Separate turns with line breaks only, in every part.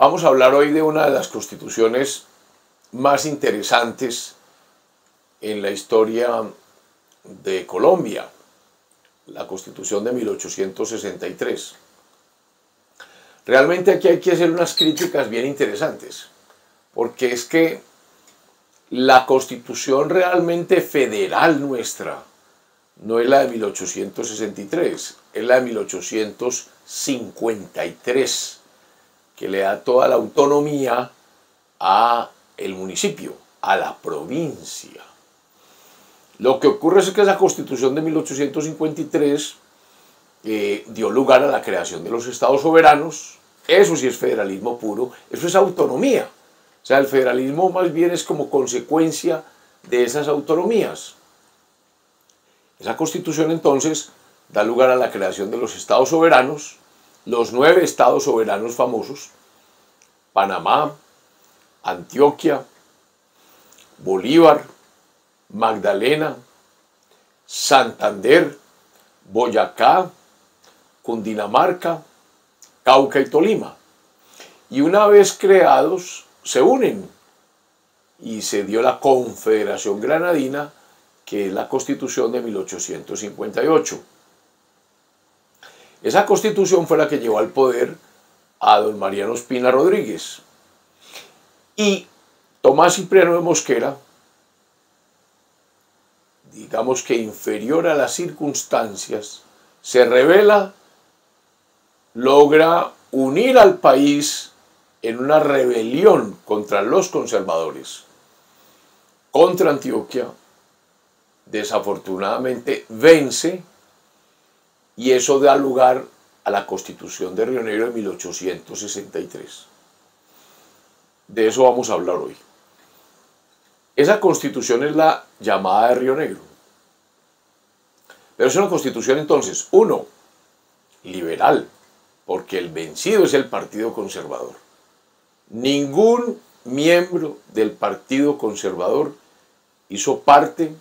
Vamos a hablar hoy de una de las constituciones más interesantes en la historia de Colombia, la Constitución de 1863. Realmente aquí hay que hacer unas críticas bien interesantes, porque es que la Constitución realmente federal nuestra no es la de 1863, es la de 1853, que le da toda la autonomía a el municipio, a la provincia. Lo que ocurre es que esa Constitución de 1853 dio lugar a la creación de los estados soberanos. Eso sí es federalismo puro, eso es autonomía. O sea, el federalismo más bien es como consecuencia de esas autonomías. Esa Constitución entonces da lugar a la creación de los estados soberanos, los 9 estados soberanos famosos: Panamá, Antioquia, Bolívar, Magdalena, Santander, Boyacá, Cundinamarca, Cauca y Tolima. Y una vez creados, se unen y se dio la Confederación Granadina, que es la Constitución de 1858. Esa Constitución fue la que llevó al poder a don Mariano Ospina Rodríguez. Y Tomás Cipriano de Mosquera, digamos que inferior a las circunstancias, se rebela, logra unir al país en una rebelión contra los conservadores, contra Antioquia. Desafortunadamente vence y eso da lugar a la Constitución de Río Negro de 1863. De eso vamos a hablar hoy. Esa Constitución es la llamada de Río Negro. Pero es una Constitución entonces, uno, liberal, porque el vencido es el Partido Conservador. Ningún miembro del Partido Conservador hizo parte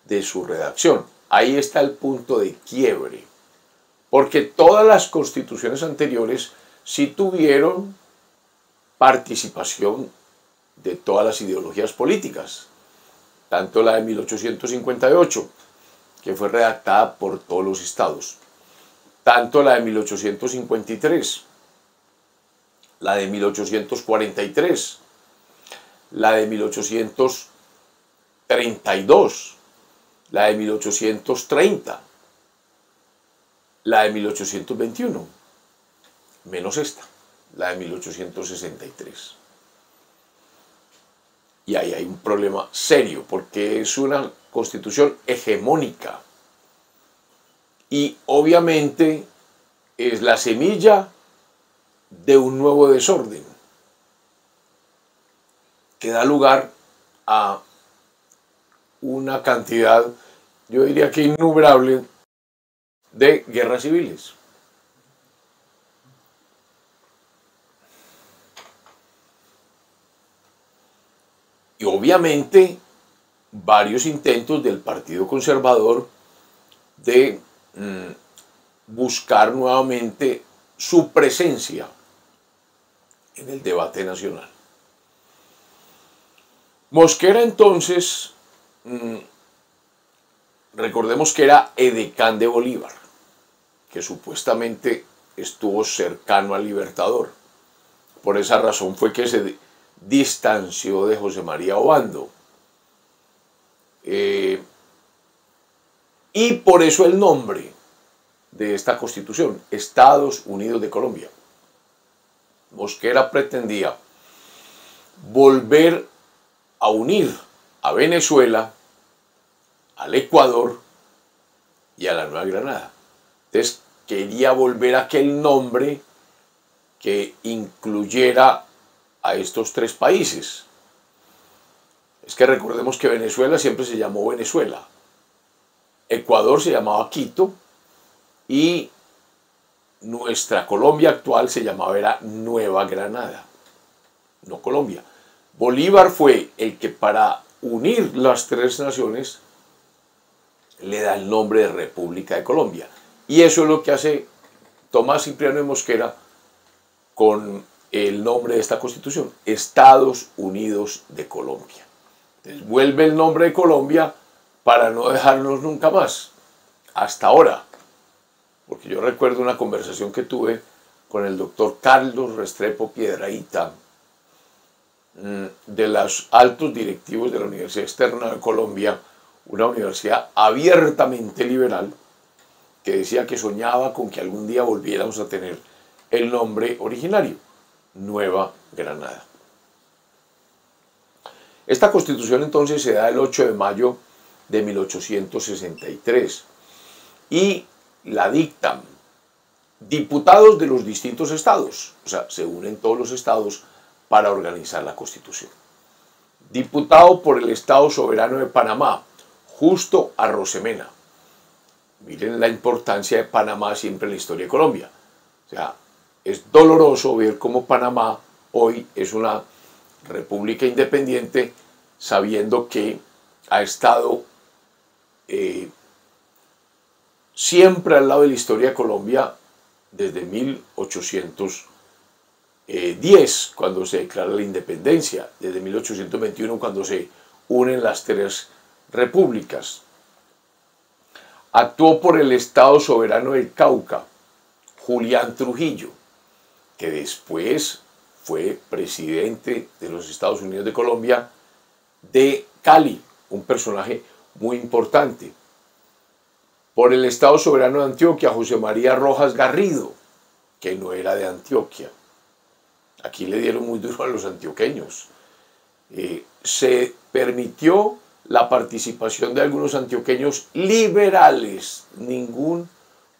de su redacción. Ahí está el punto de quiebre, porque todas las constituciones anteriores sí tuvieron participación de todas las ideologías políticas, tanto la de 1858, que fue redactada por todos los estados, tanto la de 1853, la de 1843, la de 1832, la de 1830, la de 1821, menos esta, la de 1863. Y ahí hay un problema serio, porque es una constitución hegemónica. Y obviamente es la semilla de un nuevo desorden que da lugar a una cantidad, yo diría que innumerable, de guerras civiles. Y obviamente varios intentos del Partido Conservador de buscar nuevamente su presencia en el debate nacional. Mosquera entonces, recordemos que era edecán de Bolívar, que supuestamente estuvo cercano al Libertador. Por esa razón fue que se distanció de José María Obando. Y por eso el nombre de esta constitución, Estados Unidos de Colombia. Mosquera pretendía volver a unir a Venezuela, al Ecuador y a la Nueva Granada. Entonces quería volver a aquel nombre que incluyera a estos 3 países. Es que recordemos que Venezuela siempre se llamó Venezuela, Ecuador se llamaba Quito y nuestra Colombia actual se llamaba era Nueva Granada, no Colombia. Bolívar fue el que, para unir las 3 naciones, le da el nombre de República de Colombia. Y eso es lo que hace Tomás Cipriano de Mosquera con el nombre de esta constitución, Estados Unidos de Colombia. Entonces vuelve el nombre de Colombia para no dejarnos nunca más, hasta ahora. Porque yo recuerdo una conversación que tuve con el doctor Carlos Restrepo Piedrahíta, de los altos directivos de la Universidad Externa de Colombia, una universidad abiertamente liberal, que decía que soñaba con que algún día volviéramos a tener el nombre originario, Nueva Granada. Esta constitución entonces se da el 8 de mayo de 1863 y la dictan diputados de los distintos estados, o sea, se unen todos los estados para organizar la constitución. Diputado por el Estado Soberano de Panamá, Justo Arrosemena. Miren la importancia de Panamá siempre en la historia de Colombia. O sea, es doloroso ver cómo Panamá hoy es una república independiente, sabiendo que ha estado siempre al lado de la historia de Colombia desde 1810, cuando se declara la independencia, desde 1821, cuando se unen las tres repúblicas. Actuó por el Estado Soberano del Cauca, Julián Trujillo, que después fue presidente de los Estados Unidos de Colombia, de Cali, un personaje muy importante. Por el Estado Soberano de Antioquia, José María Rojas Garrido, que no era de Antioquia. Aquí le dieron muy duro a los antioqueños. Se permitió la participación de algunos antioqueños liberales, ningún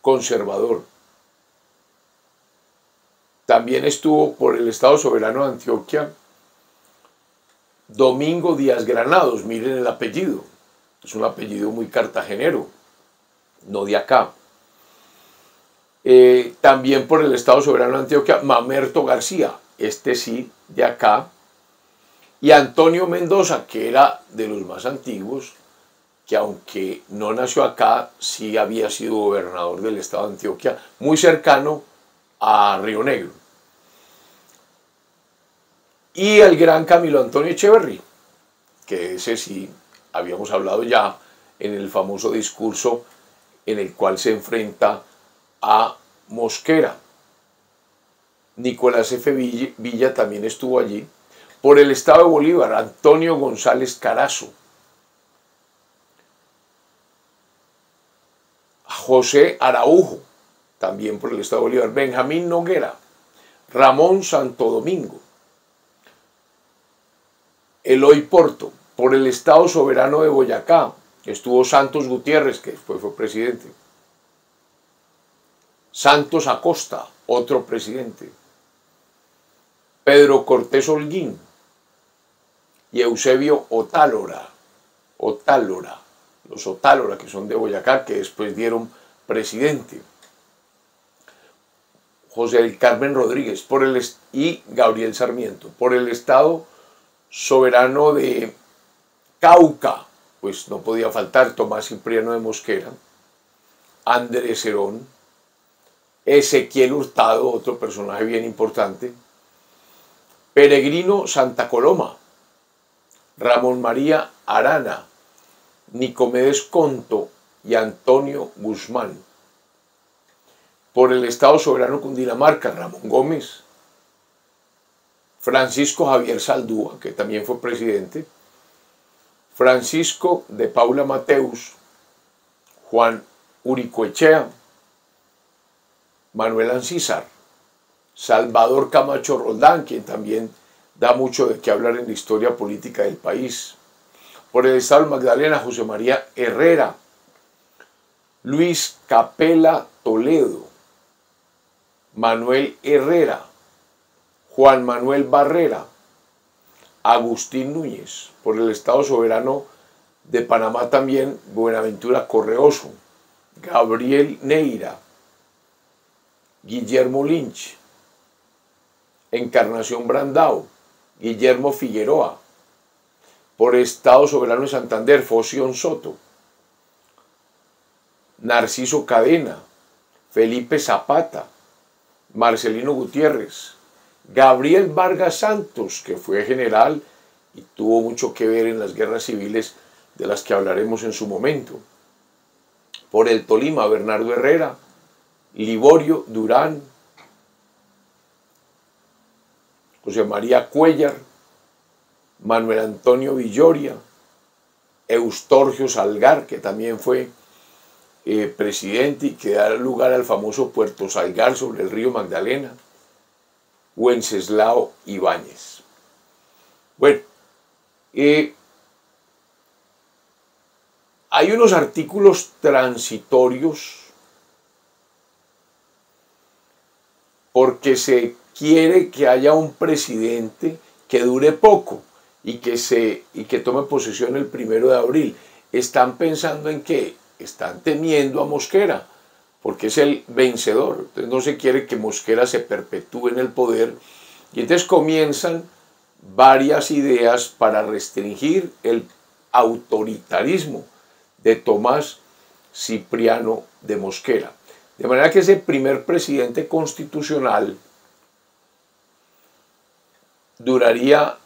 conservador. También estuvo por el Estado Soberano de Antioquia Domingo Díaz Granados, miren el apellido, es un apellido muy cartagenero, no de acá. También por el Estado Soberano de Antioquia, Mamerto García, este sí, de acá, y Antonio Mendoza, que era de los más antiguos, que aunque no nació acá, sí había sido gobernador del Estado de Antioquia, muy cercano a Río Negro. Y el gran Camilo Antonio Echeverry, que ese sí habíamos hablado ya en el famoso discurso en el cual se enfrenta a Mosquera. Nicolás F. Villa también estuvo allí. Por el Estado de Bolívar, Antonio González Carazo. José Araujo, también por el Estado de Bolívar. Benjamín Noguera. Ramón Santo Domingo. Eloy Porto. Por el Estado Soberano de Boyacá estuvo Santos Gutiérrez, que después fue presidente. Santos Acosta, otro presidente. Pedro Cortés Holguín y Eusebio Otálora. Los Otálora, que son de Boyacá, que después dieron presidente. José del Carmen Rodríguez y Gabriel Sarmiento. Por el Estado Soberano de Cauca, pues no podía faltar Tomás Cipriano de Mosquera, Andrés Cerón, Ezequiel Hurtado, otro personaje bien importante, Peregrino Santa Coloma, Ramón María Arana, Nicomedes Conto y Antonio Guzmán. Por el Estado Soberano Cundinamarca, Ramón Gómez, Francisco Javier Saldúa, que también fue presidente, Francisco de Paula Mateus, Juan Uricoechea, Manuel Ancísar, Salvador Camacho Roldán, quien también da mucho de qué hablar en la historia política del país. Por el Estado del Magdalena, José María Herrera, Luis Capela Toledo, Manuel Herrera, Juan Manuel Barrera, Agustín Núñez. Por el Estado Soberano de Panamá también, Buenaventura Correoso, Gabriel Neira, Guillermo Lynch, Encarnación Brandao, Guillermo Figueroa. Por Estado Soberano de Santander, Foción Soto, Narciso Cadena, Felipe Zapata, Marcelino Gutiérrez, Gabriel Vargas Santos, que fue general y tuvo mucho que ver en las guerras civiles de las que hablaremos en su momento. Por el Tolima, Bernardo Herrera, Liborio Durán, José María Cuellar, Manuel Antonio Villoria, Eustorgio Salgar, que también fue presidente y que da lugar al famoso Puerto Salgar sobre el río Magdalena, Wenceslao Ibáñez. Bueno, hay unos artículos transitorios porque se quiere que haya un presidente que dure poco y que tome posesión el 1 de abril. Están pensando en que están temiendo a Mosquera, porque es el vencedor. Entonces no se quiere que Mosquera se perpetúe en el poder. Y entonces comienzan varias ideas para restringir el autoritarismo de Tomás Cipriano de Mosquera. De manera que ese primer presidente constitucional duraría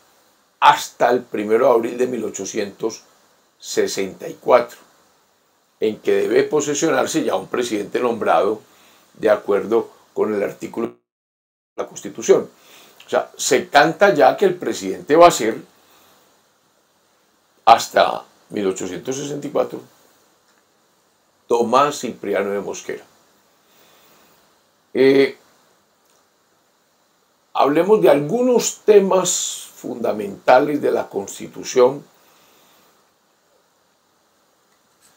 hasta el 1 de abril de 1864, en que debe posesionarse ya un presidente nombrado de acuerdo con el artículo de la Constitución. O sea, se canta ya que el presidente va a ser hasta 1864 Tomás Cipriano de Mosquera. Hablemos de algunos temas fundamentales de la Constitución.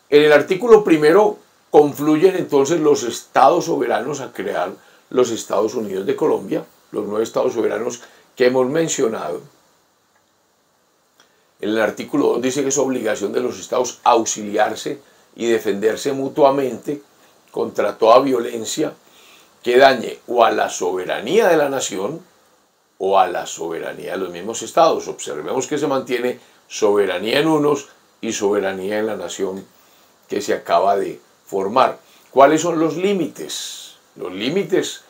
En el artículo primero confluyen entonces los estados soberanos a crear los Estados Unidos de Colombia, los 9 estados soberanos que hemos mencionado. En el artículo 2 dice que es obligación de los estados auxiliarse y defenderse mutuamente contra toda violencia que dañe o a la soberanía de la nación o a la soberanía de los mismos estados. Observemos que se mantiene soberanía en unos y soberanía en la nación que se acaba de formar. ¿Cuáles son los límites? Los límites,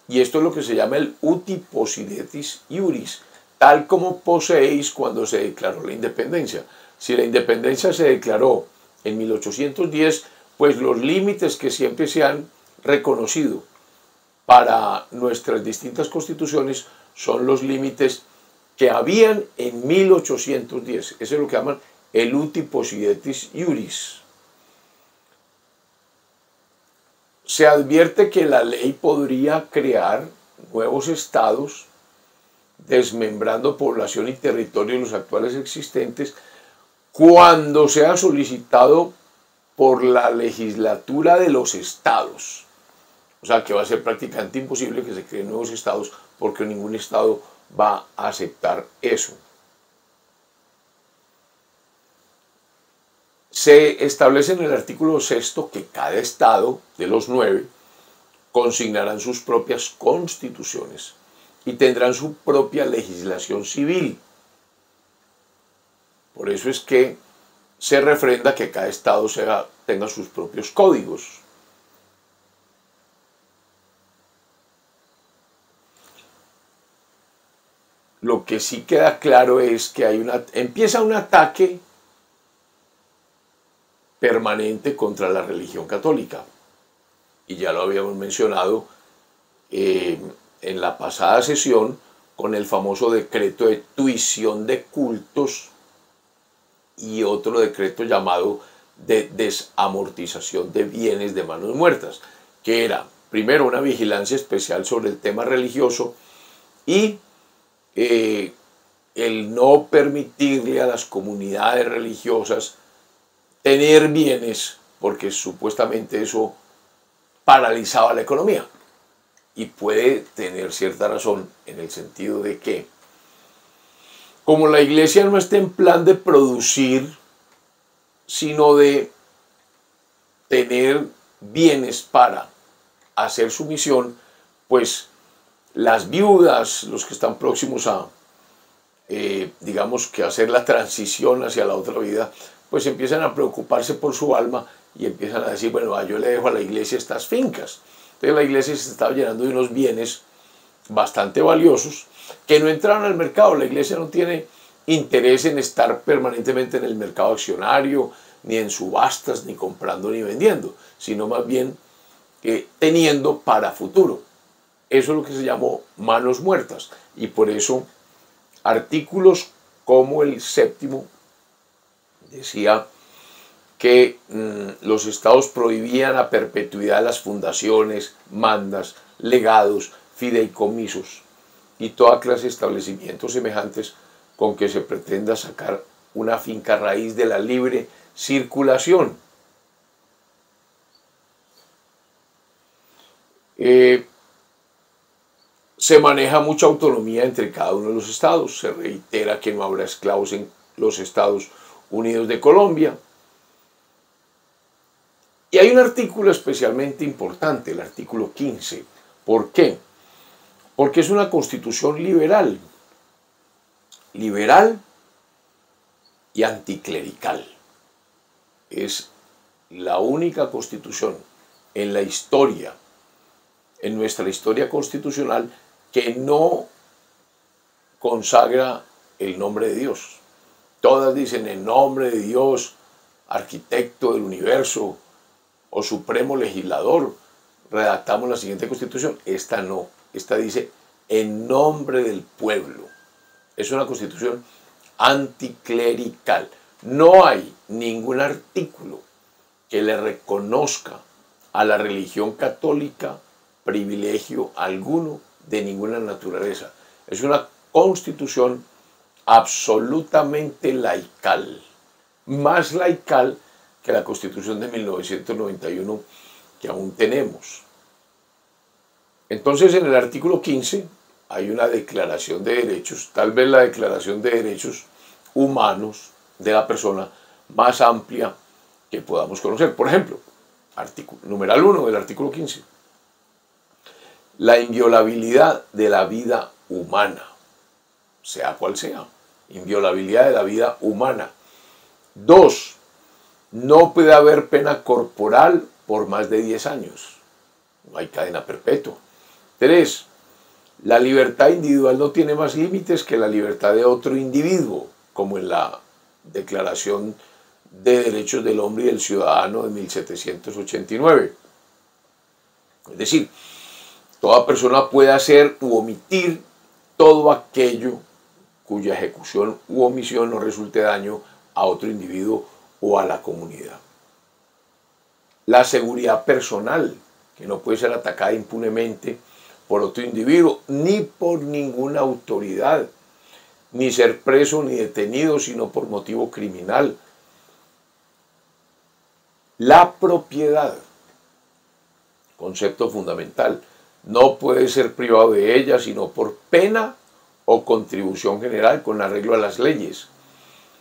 y esto es lo que se llama el uti possidetis iuris, tal como poseéis cuando se declaró la independencia. Si la independencia se declaró en 1810, pues los límites que siempre se han reconocido para nuestras distintas constituciones son los límites que habían en 1810. Eso es lo que llaman el uti possidetis iuris. Se advierte que la ley podría crear nuevos estados, desmembrando población y territorio de los actuales existentes, cuando sea solicitado por la legislatura de los estados. O sea, que va a ser prácticamente imposible que se creen nuevos estados porque ningún estado va a aceptar eso. Se establece en el artículo 6 que cada estado de los 9 consignarán sus propias constituciones y tendrán su propia legislación civil. Por eso es que se refrenda que cada estado tenga sus propios códigos. Lo que sí queda claro es que empieza un ataque permanente contra la religión católica. Y ya lo habíamos mencionado en la pasada sesión con el famoso decreto de tuición de cultos y otro decreto llamado de desamortización de bienes de manos muertas, que era primero una vigilancia especial sobre el tema religioso y el no permitirle a las comunidades religiosas tener bienes, porque supuestamente eso paralizaba la economía. Y puede tener cierta razón en el sentido de que, como la iglesia no está en plan de producir, sino de tener bienes para hacer su misión, pues las viudas, los que están próximos a, digamos que hacer la transición hacia la otra vida, pues empiezan a preocuparse por su alma y empiezan a decir, bueno, yo le dejo a la iglesia estas fincas. Entonces la iglesia se estaba llenando de unos bienes bastante valiosos que no entraron al mercado. La iglesia no tiene interés en estar permanentemente en el mercado accionario, ni en subastas, ni comprando ni vendiendo, sino más bien teniendo para futuro. Eso es lo que se llamó manos muertas. Y por eso artículos como el séptimo decía que los estados prohibían a perpetuidad las fundaciones, mandas, legados, fideicomisos y toda clase de establecimientos semejantes con que se pretenda sacar una finca raíz de la libre circulación. Se maneja mucha autonomía entre cada uno de los estados. Se reitera que no habrá esclavos en los Estados Unidos de Colombia. Y hay un artículo especialmente importante, el artículo 15. ¿Por qué? Porque es una constitución liberal. Liberal y anticlerical. Es la única constitución en la historia, en nuestra historia constitucional, que no consagra el nombre de Dios. Todas dicen en nombre de Dios, arquitecto del universo o supremo legislador, redactamos la siguiente constitución. Esta no, esta dice en nombre del pueblo. Es una constitución anticlerical. No hay ningún artículo que le reconozca a la religión católica privilegio alguno de ninguna naturaleza. Es una constitución absolutamente laical, más laical que la constitución de 1991 que aún tenemos. Entonces, en el artículo 15 hay una declaración de derechos, tal vez la declaración de derechos humanos de la persona más amplia que podamos conocer. Por ejemplo, numeral 1 del artículo 15. La inviolabilidad de la vida humana, sea cual sea, inviolabilidad de la vida humana. 2. No puede haber pena corporal por más de 10 años. No hay cadena perpetua. 3. La libertad individual no tiene más límites que la libertad de otro individuo, como en la Declaración de Derechos del Hombre y del Ciudadano de 1789. Es decir, toda persona puede hacer u omitir todo aquello cuya ejecución u omisión no resulte daño a otro individuo o a la comunidad. La seguridad personal, que no puede ser atacada impunemente por otro individuo, ni por ninguna autoridad, ni ser preso ni detenido, sino por motivo criminal. La propiedad, concepto fundamental, no puede ser privado de ella, sino por pena o contribución general con arreglo a las leyes,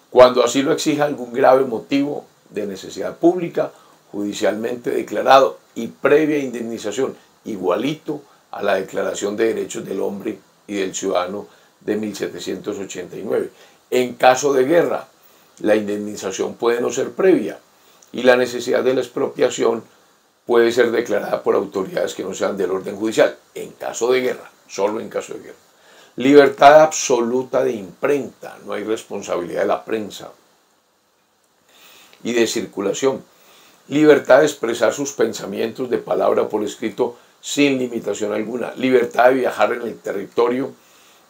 cuando así lo exija algún grave motivo de necesidad pública, judicialmente declarado y previa indemnización, igualito a la Declaración de Derechos del Hombre y del Ciudadano de 1789. En caso de guerra, la indemnización puede no ser previa y la necesidad de la expropiación puede ser declarada por autoridades que no sean del orden judicial, en caso de guerra, solo en caso de guerra. Libertad absoluta de imprenta, no hay responsabilidad de la prensa y de circulación. Libertad de expresar sus pensamientos de palabra o por escrito sin limitación alguna. Libertad de viajar en el territorio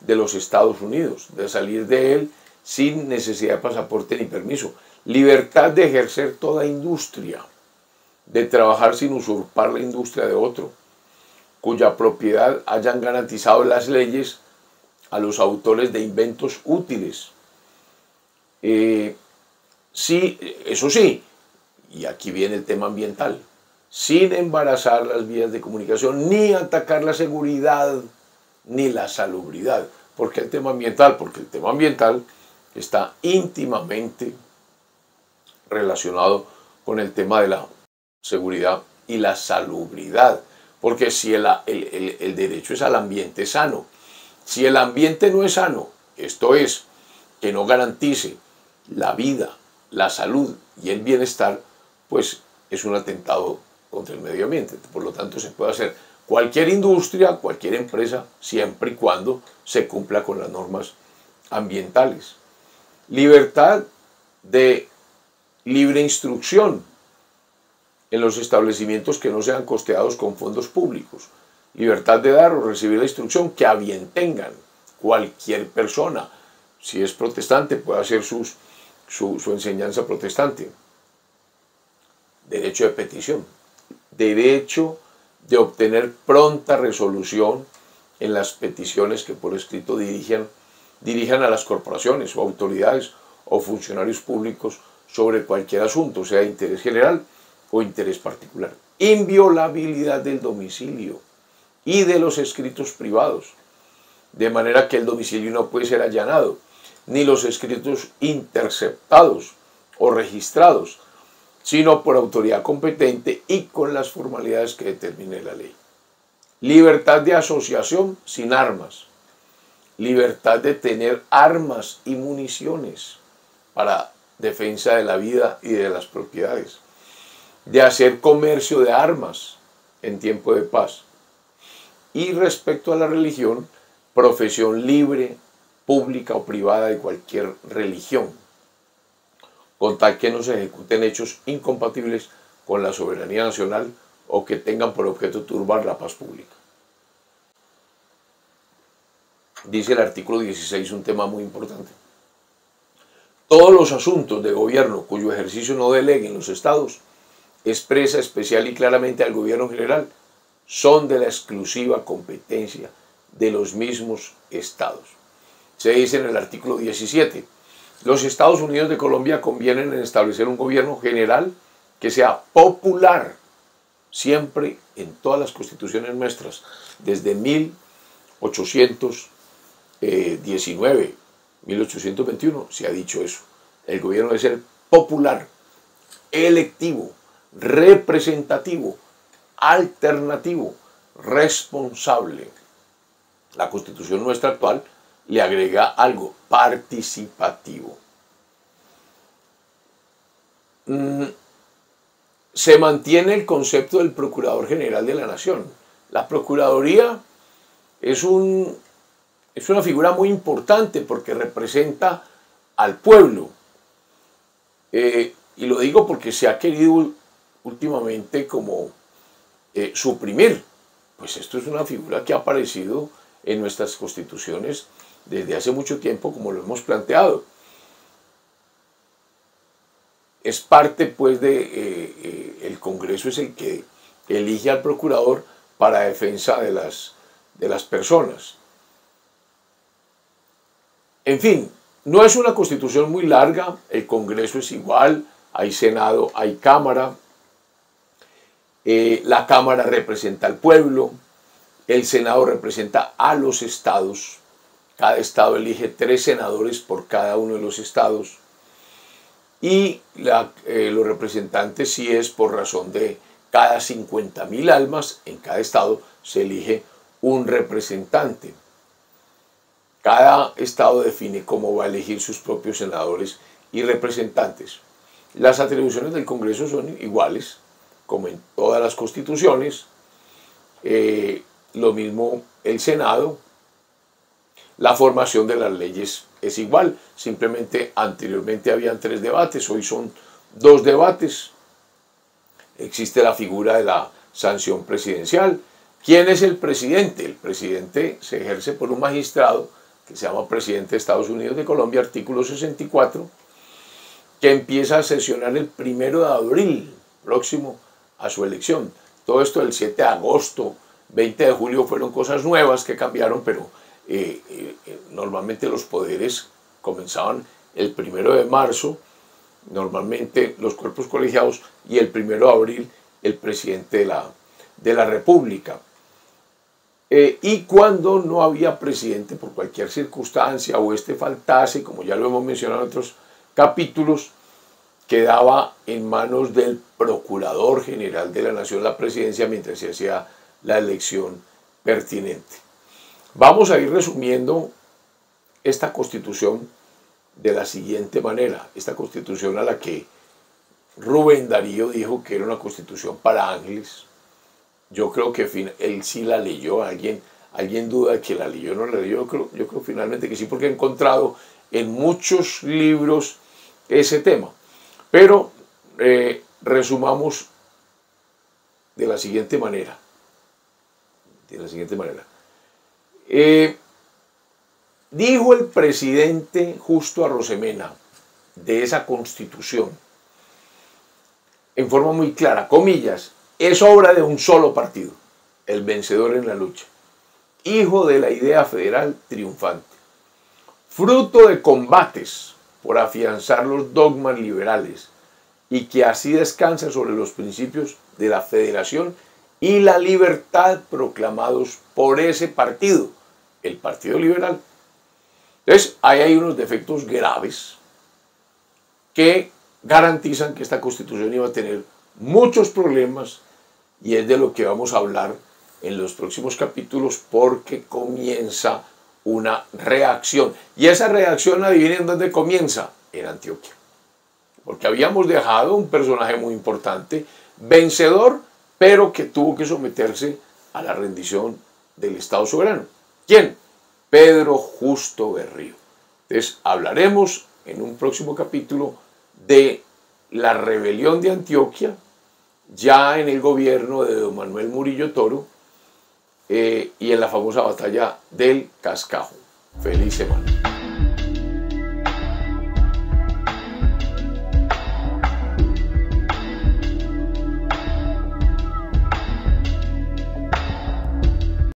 de los Estados Unidos, de salir de él sin necesidad de pasaporte ni permiso. Libertad de ejercer toda industria, de trabajar sin usurpar la industria de otro, cuya propiedad hayan garantizado las leyes a los autores de inventos útiles. Sí, eso sí, y aquí viene el tema ambiental, sin embarazar las vías de comunicación, ni atacar la seguridad, ni la salubridad. ¿Por qué el tema ambiental? Porque el tema ambiental está íntimamente relacionado con el tema de la seguridad y la salubridad. Porque si el derecho es al ambiente sano, si el ambiente no es sano, esto es, que no garantice la vida, la salud y el bienestar, pues es un atentado contra el medio ambiente. Por lo tanto, se puede hacer cualquier industria, cualquier empresa, siempre y cuando se cumpla con las normas ambientales. Libertad de libre instrucción en los establecimientos que no sean costeados con fondos públicos. Libertad de dar o recibir la instrucción que a bien tengan cualquier persona. Si es protestante, puede hacer su enseñanza protestante. Derecho de petición. Derecho de obtener pronta resolución en las peticiones que por escrito dirijan a las corporaciones o autoridades o funcionarios públicos sobre cualquier asunto, sea de interés general o interés particular. Inviolabilidad del domicilio y de los escritos privados, de manera que el domicilio no puede ser allanado, ni los escritos interceptados o registrados, sino por autoridad competente y con las formalidades que determine la ley. Libertad de asociación sin armas. Libertad de tener armas y municiones para defensa de la vida y de las propiedades. De hacer comercio de armas en tiempo de paz. Y respecto a la religión, profesión libre, pública o privada de cualquier religión, con tal que no se ejecuten hechos incompatibles con la soberanía nacional o que tengan por objeto turbar la paz pública. Dice el artículo 16 un tema muy importante. Todos los asuntos de gobierno cuyo ejercicio no deleguen los estados, expresa especial y claramente al gobierno general, son de la exclusiva competencia de los mismos estados. Se dice en el artículo 17, los Estados Unidos de Colombia convienen en establecer un gobierno general que sea popular, siempre en todas las constituciones nuestras, desde 1819, 1821, se ha dicho eso. El gobierno debe ser popular, electivo, representativo, alternativo, responsable. La Constitución nuestra actual le agrega algo, participativo. Se mantiene el concepto del Procurador General de la Nación. La Procuraduría es una figura muy importante porque representa al pueblo. Y lo digo porque se ha querido últimamente como suprimir. Pues esto es una figura que ha aparecido en nuestras constituciones desde hace mucho tiempo, como lo hemos planteado. Es parte, pues, el Congreso es el que elige al procurador para defensa de las personas. En fin, no es una constitución muy larga, el Congreso es igual, hay Senado, hay Cámara, la Cámara representa al pueblo, el Senado representa a los estados, cada estado elige 3 senadores por cada uno de los estados, y los representantes sí es por razón de cada 50.000 almas, en cada estado se elige un representante. Cada estado define cómo va a elegir sus propios senadores y representantes. Las atribuciones del Congreso son iguales, como en todas las constituciones. Lo mismo el Senado. La formación de las leyes es igual, simplemente anteriormente habían 3 debates, hoy son 2 debates. Existe la figura de la sanción presidencial. ¿Quién es el presidente? El presidente se ejerce por un magistrado que se llama presidente de Estados Unidos de Colombia, artículo 64, que empieza a sesionar el 1 de abril próximo a su elección. Todo esto del 7 de agosto, 20 de julio fueron cosas nuevas que cambiaron, pero normalmente los poderes comenzaban el 1 de marzo, normalmente los cuerpos colegiados, y el 1 de abril el presidente de la República. Y cuando no había presidente por cualquier circunstancia o faltase, como ya lo hemos mencionado en otros capítulos, quedaba en manos del Procurador General de la Nación la presidencia mientras se hacía la elección pertinente. Vamos a ir resumiendo esta Constitución de la siguiente manera. Esta Constitución a la que Rubén Darío dijo que era una Constitución para ángeles, Yo creo que él sí la leyó. Alguien duda de que la leyó o no la leyó. Yo creo finalmente que sí, porque he encontrado en muchos libros ese tema. Pero resumamos de la siguiente manera. Dijo el presidente Justo Arosemena de esa constitución, en forma muy clara, comillas, es obra de un solo partido, el vencedor en la lucha, hijo de la idea federal triunfante, fruto de combates por afianzar los dogmas liberales y que así descansa sobre los principios de la federación y la libertad proclamados por ese partido, el Partido Liberal. Entonces, ahí hay unos defectos graves que garantizan que esta constitución iba a tener muchos problemas, y es de lo que vamos a hablar en los próximos capítulos, porque comienza una reacción. Y esa reacción, adivinen dónde comienza, en Antioquia. Porque habíamos dejado un personaje muy importante, vencedor, pero que tuvo que someterse a la rendición del Estado soberano. ¿Quién? Pedro Justo Berrío. Entonces hablaremos en un próximo capítulo de la rebelión de Antioquia, ya en el gobierno de don Manuel Murillo Toro, y en la famosa batalla del Cascajo. Feliz semana.